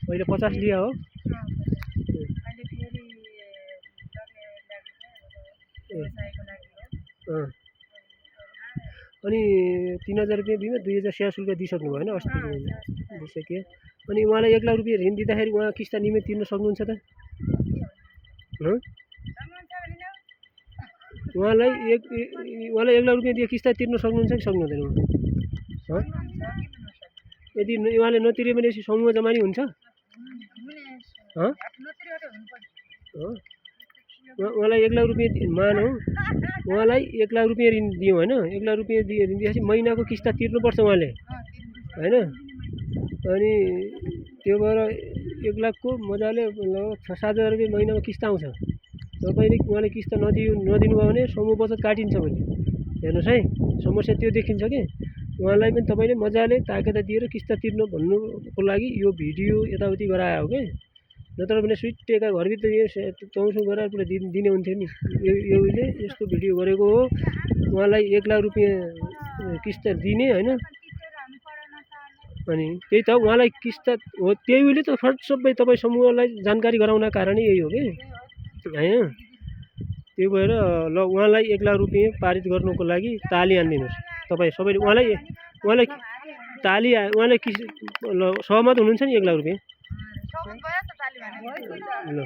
पहिले 50 लिया हो। अनि 3000 रुपियाँ बिमा 2000 सेवा शुल्क दिइसक्नु भयो हैन अस्ति दिइसके। अनि उहाँलाई 1 लाख रुपियाँ ऋण दिँदाखेरि उहाँ किस्ता नियमित तिर्न सक्नुहुन्छ त? उहाँलाई 1 लाख रुपियाँ दिए किस्ता तिर्न सक्नुहुन्छ कि सक्नुहुँदैन? यदि उहाँले नतिरे भने समूह जमानी हुन्छ? उहाँलाई 1 लाख रुपियाँ मानौँ, उहाँलाई 1 लाख रुपियाँ ऋण दियौँ हैन। 1 लाख रुपियाँ दिएपछि महिनाको किस्ता तिर्नुपर्छ उहाँले हैन। अनि त्यो भएर 1 लाखको मजाले 6-7 हजार रुपियाँ महिनामा किस्ता आउँछ। तपाईले उहाँले किस्ता नदिनु भयो भने समूह बचत काटिन्छ भने। हेर्नुस् है, समस्या त्यो देखिन्छ कि उहाँलाई पनि तपाईले मजाले ताकता दिएर किस्ता तिर्नु भन्नुको लागि यो भिडियो यताउति गरायो हो के। नत्र भने सुइटेका घरभित्र चौसो गरेर पुरा दिने हुन्थ्यो नि। योले यस्तो भिडियो गरेको हो। उहाँलाई 1 लाख रुपियाँ किस्ता दिने हैन। अनि त्यही त उहाँलाई किस्ता हो, त्यहीले त फर्स्ट सबै तपाई समूहलाई जानकारी गराउन कारणै यही हो के हैन। त्यो भएर ल उहाँलाई 1 लाख रुपियाँ पारित गर्नुको लागि ताली हान्दिनुस् तपाई सबैले। उहाँलाई ताली उहाँलाई सहमत हुनुहुन्छ नि 1 लाख रुपियाँ? सहमत भयो त ताली हान्नु। ल